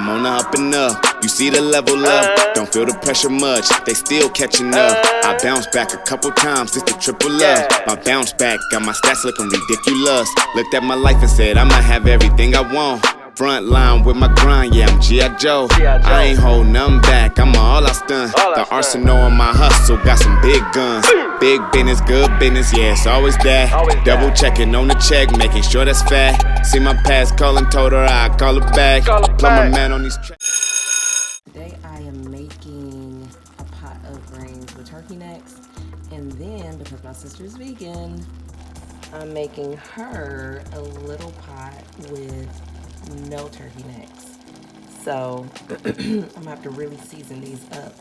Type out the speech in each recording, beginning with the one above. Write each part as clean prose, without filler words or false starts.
I'm on the up and up. You see the level up, don't feel the pressure much. They still catching up. I bounce back a couple times, it's the triple up. My bounce back got my stats looking ridiculous. Looked at my life and said I'ma have everything I want. Front line with my grind, yeah, I'm G.I. Joe. I ain't hold nothing back, I'm all I stunt. The arsenal on my hustle, got some big guns. Big business, good business, yeah, it's always that. Double checking on the check, making sure that's fat. See my past calling, told her I call it back. Plumber man on these tracks. Today I am making a pot of greens with turkey necks. And then, because my sister's vegan, I'm making her a little pot with no turkey necks. So I'm gonna have to really season these up.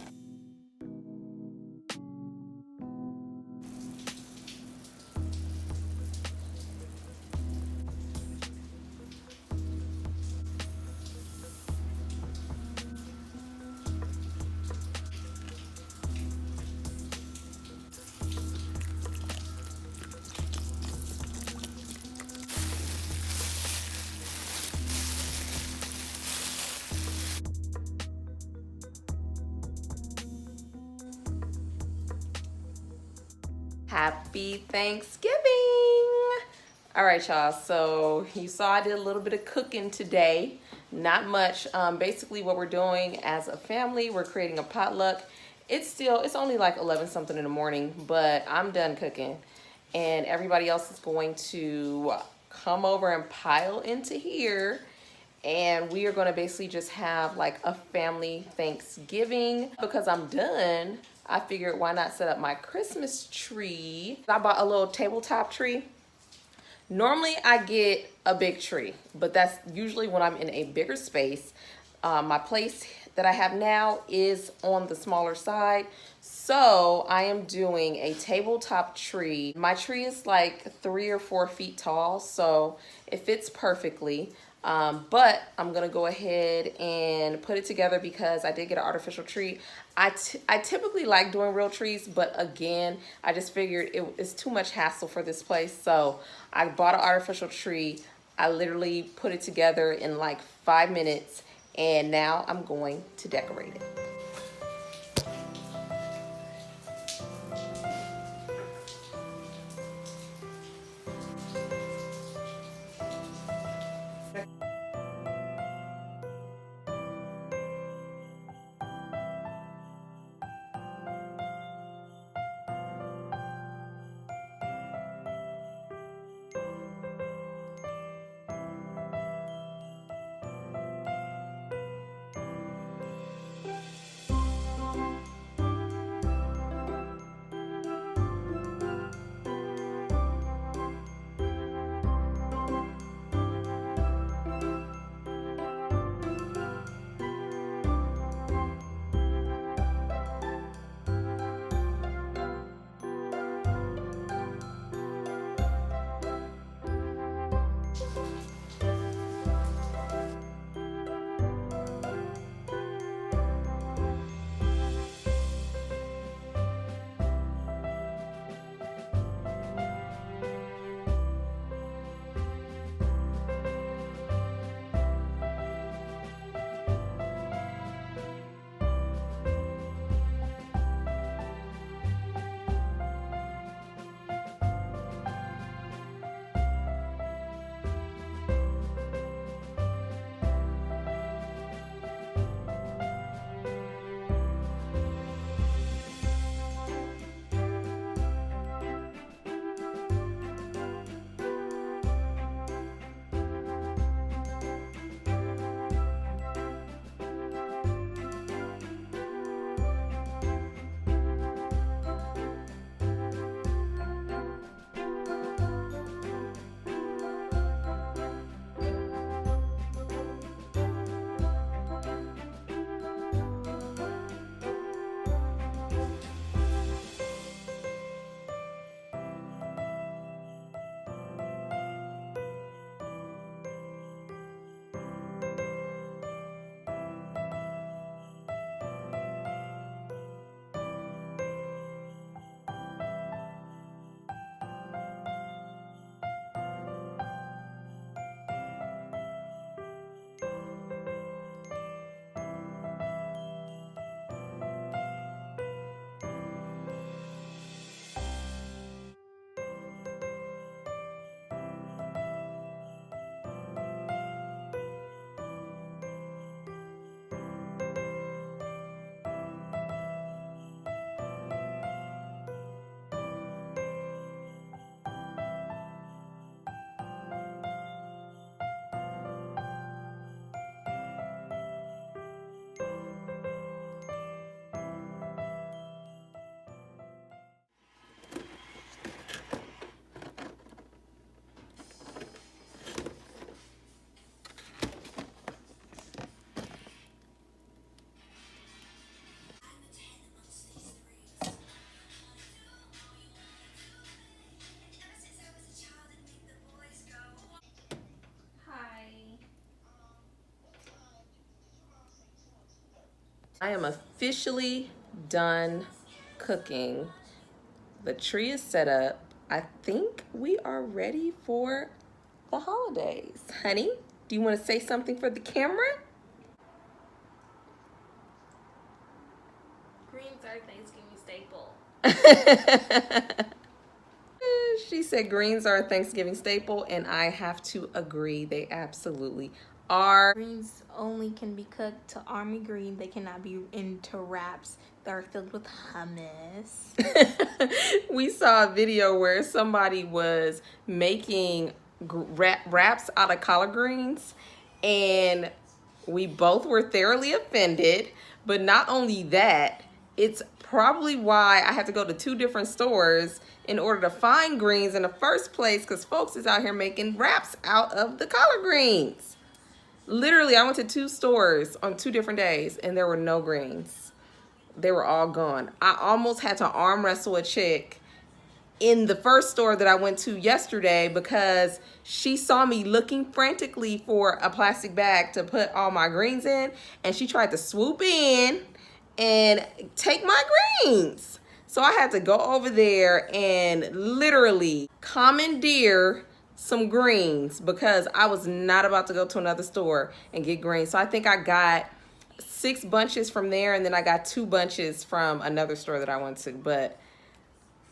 Happy Thanksgiving! All right, y'all, so you saw I did a little bit of cooking today. Not much. Basically what we're doing as a family, we're creating a potluck. It's only like 11 something in the morning, but I'm done cooking. And everybody else is going to come over and pile into here. And we are gonna basically just have like a family Thanksgiving. Because I'm done, I figured why not set up my Christmas tree. I bought a little tabletop tree. Normally I get a big tree, but that's usually when I'm in a bigger space. My place that I have now is on the smaller side. So I am doing a tabletop tree. My tree is like 3 or 4 feet tall, so it fits perfectly. But I'm gonna go ahead and put it together because I did get an artificial tree. I typically like doing real trees, but again, I just figured it's too much hassle for this place. So I bought an artificial tree. I literally put it together in like 5 minutes, and now I'm going to decorate it. I am officially done cooking. The tree is set up. I think we are ready for the holidays. Honey, do you want to say something for the camera? Greens are Thanksgiving staple. She said greens are a Thanksgiving staple, and I have to agree. They absolutely are. Greens only can be cooked to army green. They cannot be into wraps that are filled with hummus. We saw a video where somebody was making wraps out of collard greens, and we both were thoroughly offended. But not only that, it's probably why I had to go to 2 different stores in order to find greens in the first place, because folks is out here making wraps out of the collard greens. Literally, I went to 2 stores on 2 different days, and there were no greens. They were all gone. I almost had to arm wrestle a chick in the first store that I went to yesterday because she saw me looking frantically for a plastic bag to put all my greens in, and she tried to swoop in and take my greens. So I had to go over there and literally commandeer some greens because I was not about to go to another store and get greens. So I think I got 6 bunches from there, and then I got 2 bunches from another store that I went to. But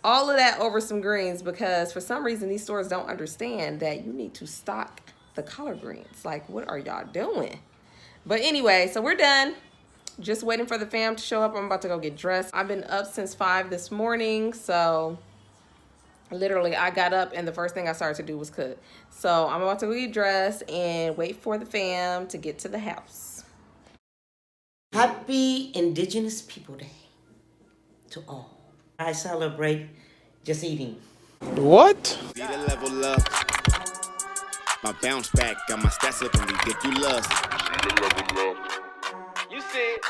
all of that over some greens because for some reason these stores don't understand that you need to stock the collard greens. Like, what are y'all doing? But anyway, so we're done. Just waiting for the fam to show up. I'm about to go get dressed. I've been up since 5 this morning, so literally I got up and the first thing I started to do was cook. So I'm about to go get dressed and wait for the fam to get to the house. Happy Indigenous People Day to all. I celebrate just eating. What? See the level up. My bounce back got my stats looking ridiculous. See the level up. You see it.